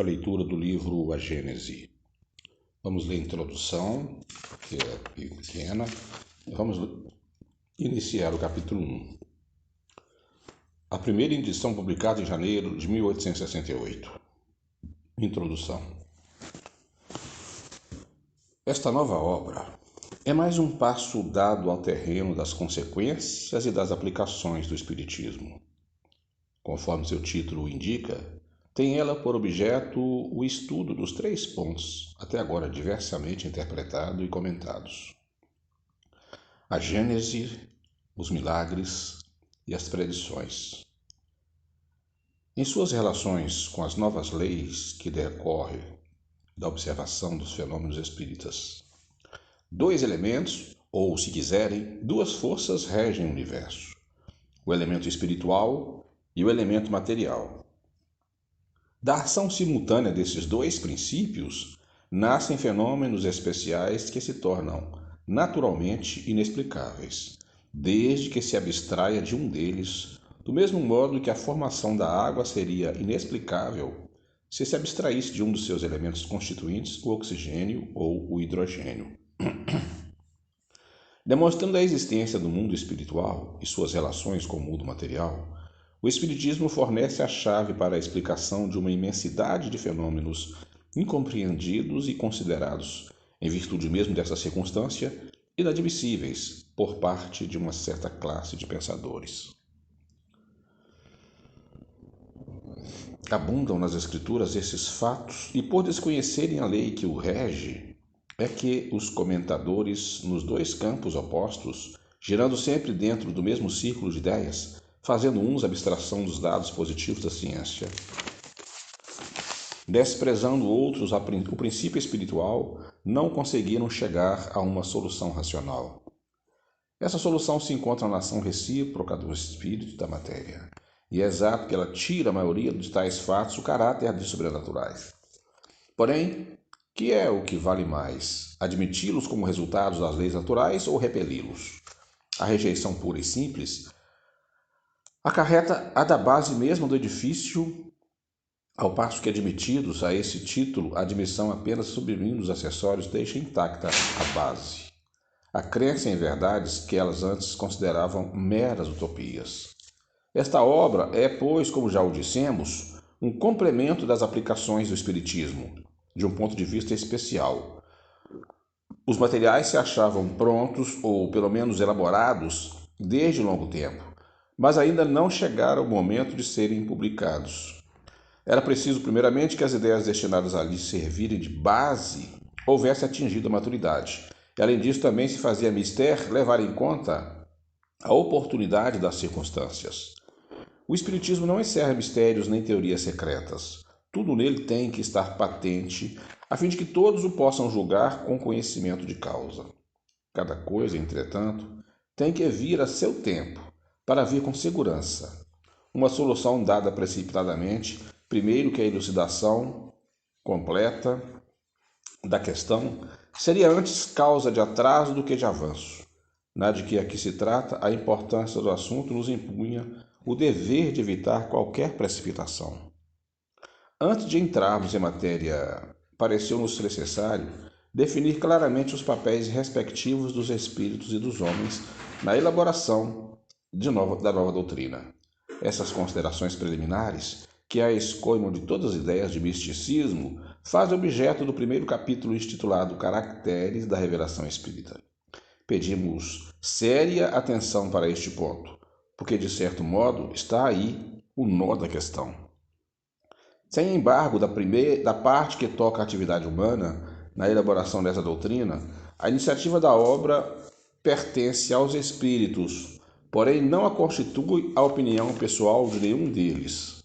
A leitura do livro A Gênese. Vamos ler a introdução, que é pequena, e vamos iniciar o capítulo 1. A primeira edição publicada em janeiro de 1868. Introdução. Esta nova obra é mais um passo dado ao terreno das consequências e das aplicações do Espiritismo. Conforme seu título indica, tem ela por objeto o estudo dos 3 pontos, até agora diversamente interpretados e comentados: a Gênese, os milagres e as predições. Em suas relações com as novas leis que decorrem da observação dos fenômenos espíritas, 2 elementos, ou, se quiserem, 2 forças regem o universo: o elemento espiritual e o elemento material. Da ação simultânea desses 2 princípios, nascem fenômenos especiais que se tornam naturalmente inexplicáveis, desde que se abstraia de um deles, do mesmo modo que a formação da água seria inexplicável se abstraísse de um dos seus elementos constituintes, o oxigênio ou o hidrogênio. Demonstrando a existência do mundo espiritual e suas relações com o mundo material, o Espiritismo fornece a chave para a explicação de uma imensidade de fenômenos incompreendidos e considerados, em virtude mesmo dessa circunstância, inadmissíveis por parte de uma certa classe de pensadores. Abundam nas Escrituras esses fatos e, por desconhecerem a lei que o rege, é que os comentadores, nos 2 campos opostos, girando sempre dentro do mesmo círculo de ideias, fazendo uns abstração dos dados positivos da ciência, desprezando outros o princípio espiritual, não conseguiram chegar a uma solução racional. Essa solução se encontra na ação recíproca do espírito e da matéria, e é exato que ela tira a maioria de tais fatos o caráter de sobrenaturais. Porém, que é o que vale mais? Admiti-los como resultados das leis naturais ou repeli-los? A rejeição pura e simples acarreta a da base mesmo do edifício, ao passo que, admitidos a esse título, a admissão apenas suprimindo os acessórios deixa intacta a base. A crença em verdades que elas antes consideravam meras utopias. Esta obra é, pois, como já o dissemos, um complemento das aplicações do Espiritismo, de um ponto de vista especial. Os materiais se achavam prontos, ou pelo menos elaborados, desde longo tempo, mas ainda não chegaram ao momento de serem publicados. Era preciso, primeiramente, que as ideias destinadas a lhe servirem de base houvessem atingido a maturidade. E, além disso, também se fazia mister levar em conta a oportunidade das circunstâncias. O Espiritismo não encerra mistérios nem teorias secretas. Tudo nele tem que estar patente, a fim de que todos o possam julgar com conhecimento de causa. Cada coisa, entretanto, tem que vir a seu tempo, para vir com segurança. Uma solução dada precipitadamente, primeiro que a elucidação completa da questão, seria antes causa de atraso do que de avanço. Na de que aqui se trata, a importância do assunto nos impunha o dever de evitar qualquer precipitação. Antes de entrarmos em matéria, pareceu-nos necessário definir claramente os papéis respectivos dos espíritos e dos homens na elaboração da nova doutrina. Essas considerações preliminares, que é a escoimon de todas as ideias de misticismo, fazem objeto do primeiro capítulo intitulado Caracteres da Revelação Espírita. Pedimos séria atenção para este ponto, porque, de certo modo, está aí o nó da questão. Sem embargo, da parte que toca a atividade humana, na elaboração dessa doutrina, a iniciativa da obra pertence aos espíritos, porém não a constitui a opinião pessoal de nenhum deles.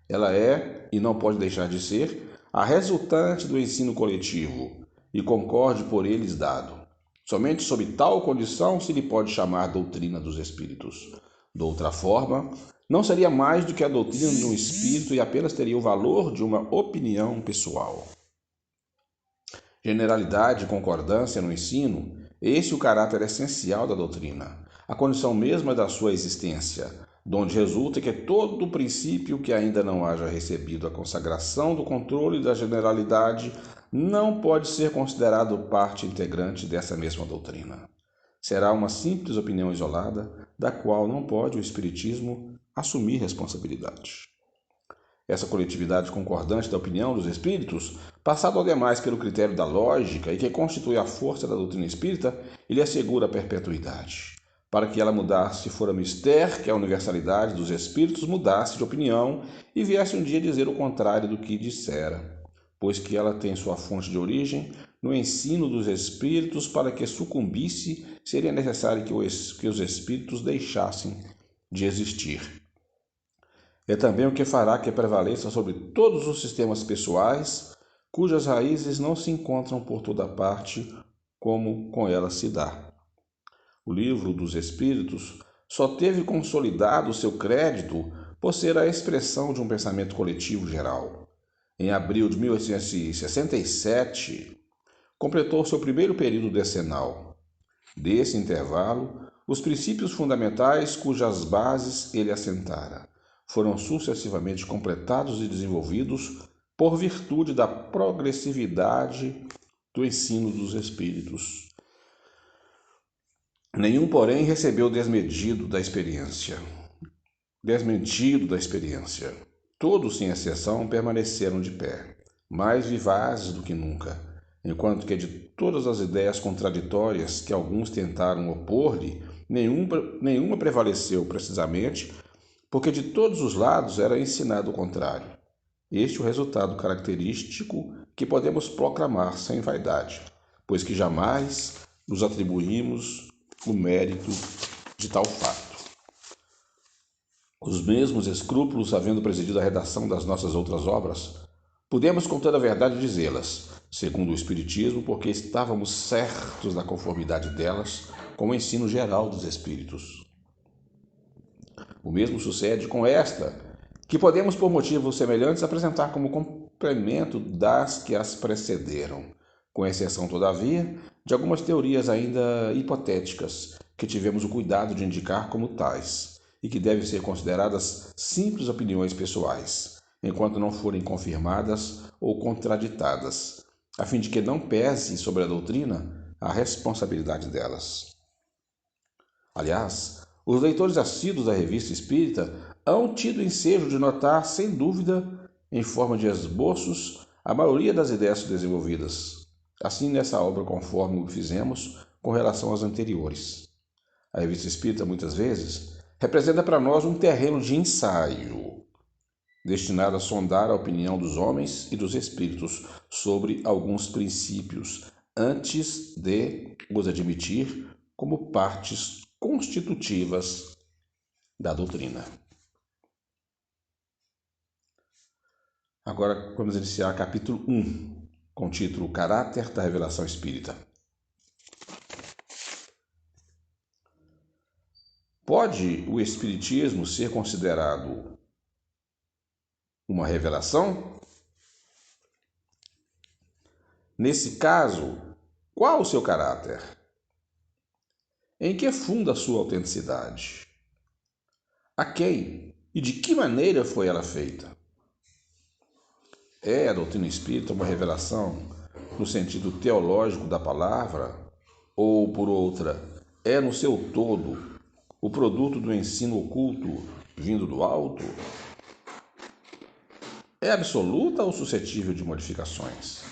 Ela é, e não pode deixar de ser, a resultante do ensino coletivo, e concorde por eles dado. Somente sob tal condição se lhe pode chamar doutrina dos espíritos. De outra forma, não seria mais do que a doutrina de um espírito e apenas teria o valor de uma opinião pessoal. Generalidade e concordância no ensino, esse é o caráter essencial da doutrina, a condição mesma da sua existência, donde resulta que todo princípio que ainda não haja recebido a consagração do controle da generalidade não pode ser considerado parte integrante dessa mesma doutrina. Será uma simples opinião isolada, da qual não pode o Espiritismo assumir responsabilidade. Essa coletividade concordante da opinião dos espíritos, passado ao demais pelo critério da lógica e que constitui a força da doutrina espírita, lhe assegura a perpetuidade. Para que ela mudasse, fora mister que a universalidade dos espíritos mudasse de opinião e viesse um dia dizer o contrário do que dissera, pois que ela tem sua fonte de origem no ensino dos espíritos. Para que sucumbisse, seria necessário que os espíritos deixassem de existir. É também o que fará que prevaleça sobre todos os sistemas pessoais, cujas raízes não se encontram por toda parte, como com ela se dá. O Livro dos Espíritos só teve consolidado seu crédito por ser a expressão de um pensamento coletivo geral. Em abril de 1867, completou seu primeiro período decenal. Desse intervalo, os princípios fundamentais cujas bases ele assentara foram sucessivamente completados e desenvolvidos por virtude da progressividade do ensino dos espíritos. Nenhum, porém, recebeu desmentido da experiência. Todos, sem exceção, permaneceram de pé, mais vivazes do que nunca, enquanto que de todas as ideias contraditórias que alguns tentaram opor-lhe, nenhuma prevaleceu precisamente porque de todos os lados era ensinado o contrário. Este é o resultado característico que podemos proclamar sem vaidade, pois que jamais nos atribuímos o mérito de tal fato. Os mesmos escrúpulos havendo presidido a redação das nossas outras obras, podemos com toda a verdade dizê-las, segundo o Espiritismo, porque estávamos certos da conformidade delas com o ensino geral dos Espíritos. O mesmo sucede com esta, que podemos, por motivos semelhantes, apresentar como complemento das que as precederam, com exceção, todavia, de algumas teorias ainda hipotéticas, que tivemos o cuidado de indicar como tais, e que devem ser consideradas simples opiniões pessoais, enquanto não forem confirmadas ou contraditadas, a fim de que não pese sobre a doutrina a responsabilidade delas. Aliás, os leitores assíduos da Revista Espírita hão tido ensejo de notar, sem dúvida, em forma de esboços, a maioria das ideias desenvolvidas. Assim, nessa obra, conforme o fizemos com relação às anteriores. A Revista Espírita, muitas vezes, representa para nós um terreno de ensaio, destinado a sondar a opinião dos homens e dos espíritos sobre alguns princípios, antes de os admitir como partes constitutivas da doutrina. Agora vamos iniciar capítulo 1, com o título Caráter da Revelação Espírita. Pode o Espiritismo ser considerado uma revelação? Nesse caso, qual o seu caráter? Em que funda a sua autenticidade? A quem e de que maneira foi ela feita? É a doutrina espírita uma revelação no sentido teológico da palavra? Ou, por outra, é no seu todo o produto do ensino oculto vindo do alto? É absoluta ou suscetível de modificações?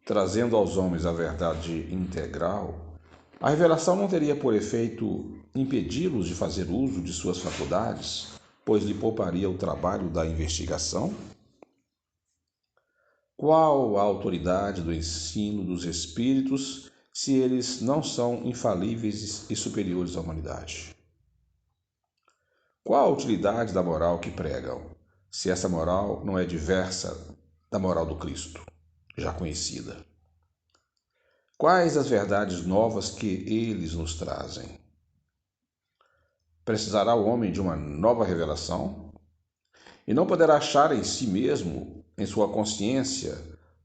Trazendo aos homens a verdade integral, a revelação não teria por efeito impedi-los de fazer uso de suas faculdades, pois lhe pouparia o trabalho da investigação? Qual a autoridade do ensino dos espíritos se eles não são infalíveis e superiores à humanidade? Qual a utilidade da moral que pregam, se essa moral não é diversa da moral do Cristo, já conhecida? Quais as verdades novas que eles nos trazem? Precisará o homem de uma nova revelação? E não poderá achar em si mesmo, em sua consciência,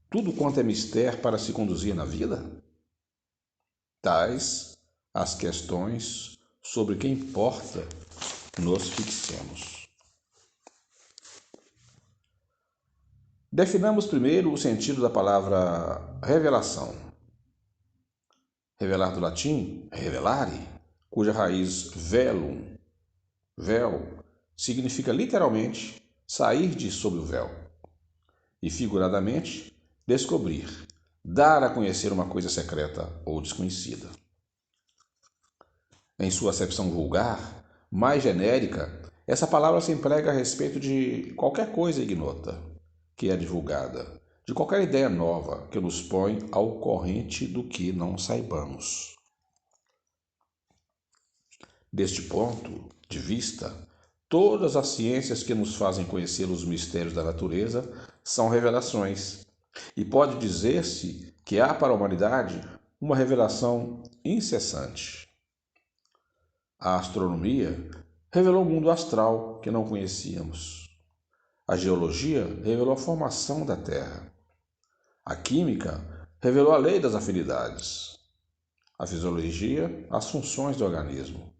tudo quanto é mister para se conduzir na vida? Tais as questões sobre que importa nos fixemos. Definamos primeiro o sentido da palavra revelação. Revelar do latim, revelare, cuja raiz velum, véu, significa literalmente sair de sob o véu. E figuradamente, descobrir, dar a conhecer uma coisa secreta ou desconhecida. Em sua acepção vulgar, mais genérica, essa palavra se emprega a respeito de qualquer coisa ignota que é divulgada, de qualquer ideia nova que nos põe ao corrente do que não saibamos. Deste ponto de vista, todas as ciências que nos fazem conhecer os mistérios da natureza são revelações, e pode dizer-se que há para a humanidade uma revelação incessante. A astronomia revelou o mundo astral que não conhecíamos. A geologia revelou a formação da Terra. A química revelou a lei das afinidades. A fisiologia, as funções do organismo.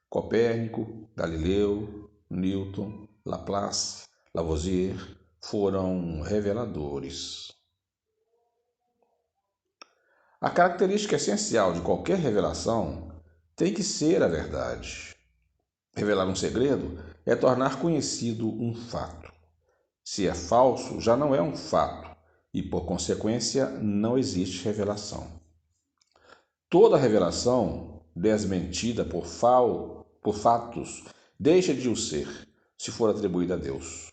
Copérnico, Galileu, Newton, Laplace, Lavoisier foram reveladores. A característica essencial de qualquer revelação tem que ser a verdade. Revelar um segredo é tornar conhecido um fato. Se é falso, já não é um fato e, por consequência, não existe revelação. Toda revelação desmentida por fatos deixa de o ser, se for atribuída a Deus.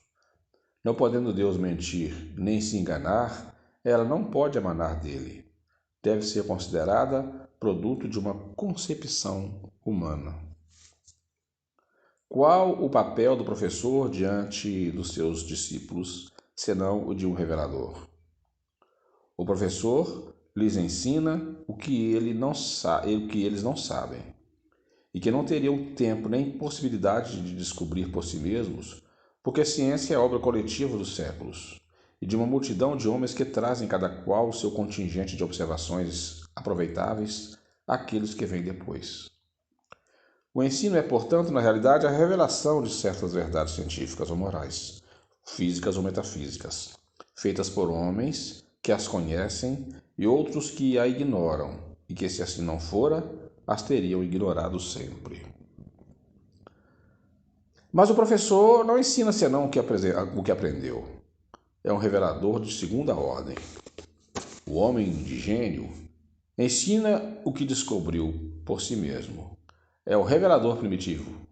Não podendo Deus mentir nem se enganar, ela não pode emanar dele. Deve ser considerada produto de uma concepção humana. Qual o papel do professor diante dos seus discípulos, senão o de um revelador? O professor lhes ensina o que eles não sabem, e que não teriam tempo nem possibilidade de descobrir por si mesmos, porque a ciência é obra coletiva dos séculos, e de uma multidão de homens que trazem cada qual o seu contingente de observações aproveitáveis àqueles que vêm depois. O ensino é, portanto, na realidade, a revelação de certas verdades científicas ou morais, físicas ou metafísicas, feitas por homens que as conhecem e outros que a ignoram, e que, se assim não fora, as teriam ignorado sempre. Mas o professor não ensina senão o que aprendeu. É um revelador de segunda ordem. O homem de gênio ensina o que descobriu por si mesmo. É o revelador primitivo.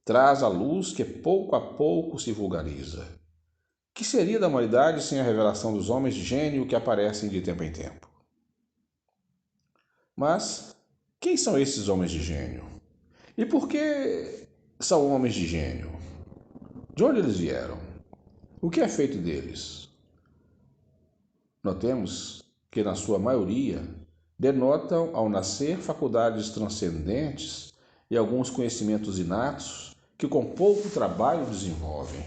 Traz a luz que pouco a pouco se vulgariza. Que seria da humanidade sem a revelação dos homens de gênio que aparecem de tempo em tempo? Mas quem são esses homens de gênio? E por que são homens de gênio? De onde eles vieram? O que é feito deles? Notemos que, na sua maioria, denotam ao nascer faculdades transcendentes e alguns conhecimentos inatos que com pouco trabalho desenvolvem.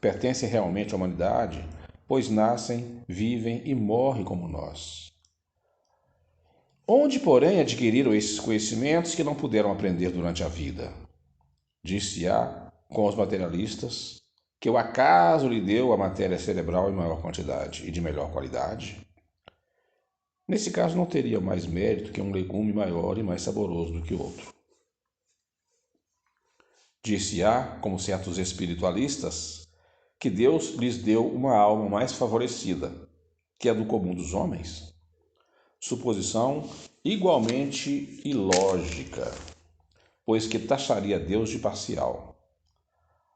Pertencem realmente à humanidade, pois nascem, vivem e morrem como nós. Onde, porém, adquiriram esses conhecimentos que não puderam aprender durante a vida? Dir-se-á com os materialistas que o acaso lhe deu a matéria cerebral em maior quantidade e de melhor qualidade. Nesse caso, não teria mais mérito que um legume maior e mais saboroso do que outro. Dir-se-á, como certos espiritualistas, que Deus lhes deu uma alma mais favorecida, que a do comum dos homens. Suposição igualmente ilógica, pois que taxaria Deus de parcial.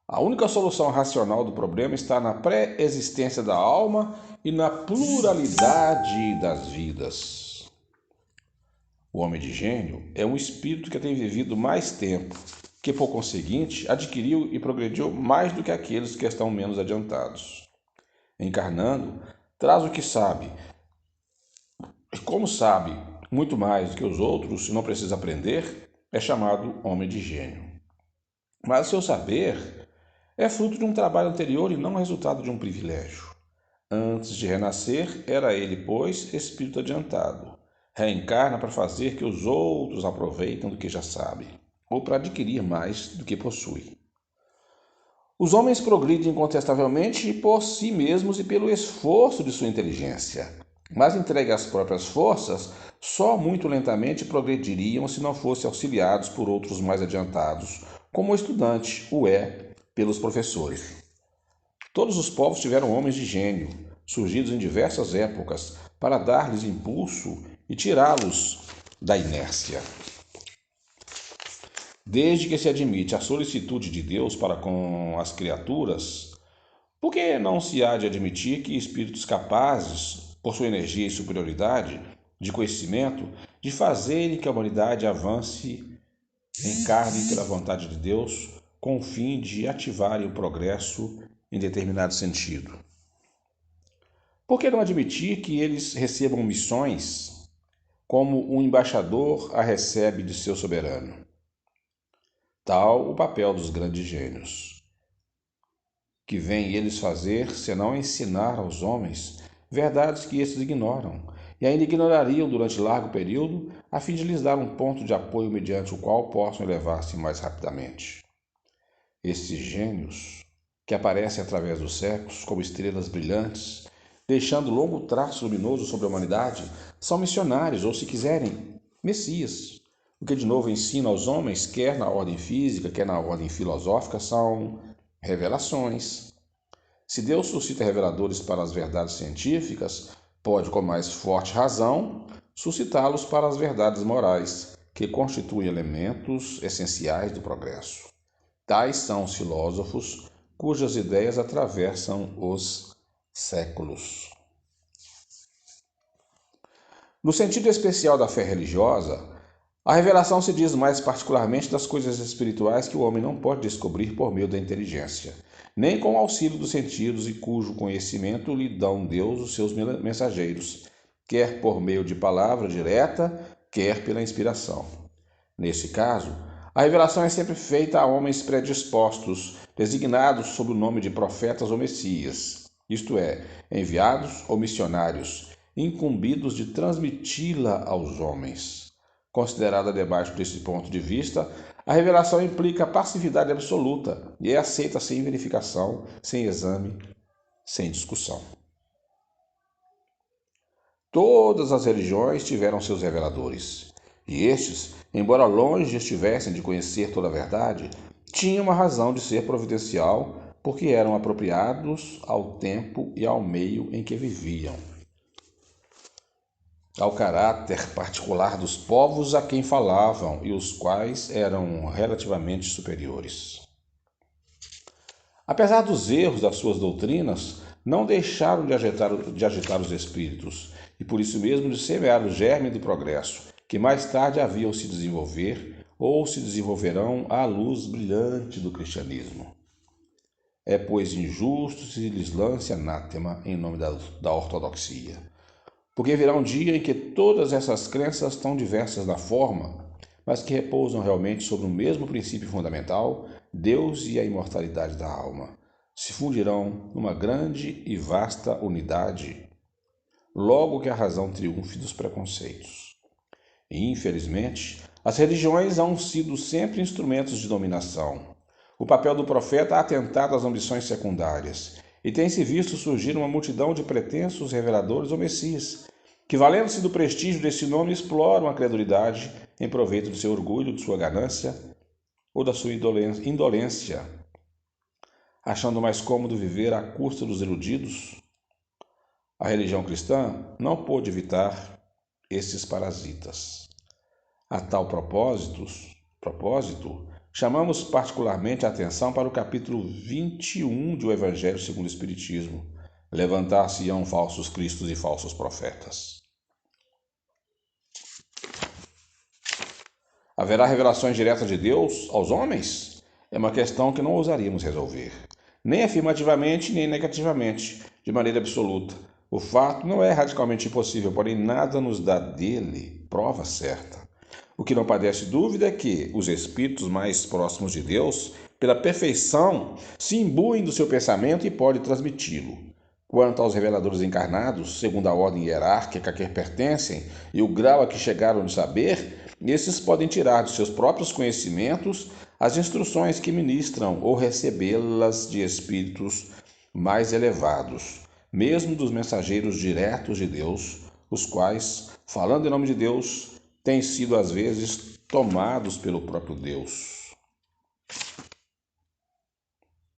A única solução racional do problema está na pré-existência da alma e na pluralidade das vidas. O homem de gênio é um espírito que tem vivido mais tempo, que por conseguinte adquiriu e progrediu mais do que aqueles que estão menos adiantados. Encarnando, traz o que sabe, e como sabe muito mais do que os outros e não precisa aprender, é chamado homem de gênio. Mas seu saber é fruto de um trabalho anterior e não resultado de um privilégio. Antes de renascer, era ele, pois, espírito adiantado. Reencarna para fazer que os outros aproveitem do que já sabe. ou para adquirir mais do que possui. Os homens progridem incontestavelmente por si mesmos e pelo esforço de sua inteligência, mas entregue às próprias forças, só muito lentamente progrediriam se não fossem auxiliados por outros mais adiantados, como o estudante o é pelos professores. Todos os povos tiveram homens de gênio, surgidos em diversas épocas, para dar-lhes impulso e tirá-los da inércia. Desde que se admite a solicitude de Deus para com as criaturas, por que não se há de admitir que espíritos capazes, por sua energia e superioridade de conhecimento, de fazerem que a humanidade avance, encarne pela vontade de Deus, com o fim de ativarem o progresso em determinado sentido? Por que não admitir que eles recebam missões como um embaixador a recebe de seu soberano? Tal o papel dos grandes gênios. Que vêm eles fazer, senão ensinar aos homens verdades que estes ignoram, e ainda ignorariam durante largo período, a fim de lhes dar um ponto de apoio mediante o qual possam elevar-se mais rapidamente. Estes gênios, que aparecem através dos séculos como estrelas brilhantes, deixando longo traço luminoso sobre a humanidade, são missionários, ou se quiserem, messias. O que de novo ensina aos homens, quer na ordem física, quer na ordem filosófica, são revelações. Se Deus suscita reveladores para as verdades científicas, pode, com mais forte razão, suscitá-los para as verdades morais, que constituem elementos essenciais do progresso. Tais são os filósofos cujas ideias atravessam os séculos. No sentido especial da fé religiosa, a revelação se diz mais particularmente das coisas espirituais que o homem não pode descobrir por meio da inteligência, nem com o auxílio dos sentidos e cujo conhecimento lhe dão Deus os seus mensageiros, quer por meio de palavra direta, quer pela inspiração. Nesse caso, a revelação é sempre feita a homens predispostos, designados sob o nome de profetas ou messias, isto é, enviados ou missionários, incumbidos de transmiti-la aos homens. Considerada debaixo desse ponto de vista, a revelação implica passividade absoluta e é aceita sem verificação, sem exame, sem discussão. Todas as religiões tiveram seus reveladores, e estes, embora longe estivessem de conhecer toda a verdade, tinham uma razão de ser providencial, porque eram apropriados ao tempo e ao meio em que viviam, ao caráter particular dos povos a quem falavam e os quais eram relativamente superiores. Apesar dos erros das suas doutrinas, não deixaram de agitar os espíritos e por isso mesmo de semear o germe do progresso, que mais tarde haviam se desenvolver ou se desenvolverão à luz brilhante do cristianismo. É, pois, injusto se lhes lance anátema em nome da ortodoxia. Porque virá um dia em que todas essas crenças tão diversas na forma, mas que repousam realmente sobre o mesmo princípio fundamental, Deus e a imortalidade da alma, se fundirão numa grande e vasta unidade, logo que a razão triunfe dos preconceitos. E, infelizmente, as religiões hão sido sempre instrumentos de dominação. O papel do profeta ha atentado às ambições secundárias, e tem-se visto surgir uma multidão de pretensos reveladores ou messias, que, valendo-se do prestígio desse nome, exploram a credulidade em proveito do seu orgulho, de sua ganância ou da sua indolência, achando mais cômodo viver à custa dos iludidos. A religião cristã não pôde evitar esses parasitas. A tal propósito, chamamos particularmente a atenção para o capítulo 21 do Evangelho segundo o Espiritismo. Levantar-se-ão falsos cristos e falsos profetas. Haverá revelações diretas de Deus aos homens? É uma questão que não ousaríamos resolver, nem afirmativamente nem negativamente, de maneira absoluta. O fato não é radicalmente impossível, porém nada nos dá dele prova certa. O que não padece dúvida é que os espíritos mais próximos de Deus, pela perfeição, se imbuem do seu pensamento e podem transmiti-lo. Quanto aos reveladores encarnados, segundo a ordem hierárquica a que pertencem e o grau a que chegaram de saber, Esses podem tirar de seus próprios conhecimentos as instruções que ministram ou recebê-las de espíritos mais elevados, mesmo dos mensageiros diretos de Deus, os quais, falando em nome de Deus, têm sido às vezes tomados pelo próprio Deus.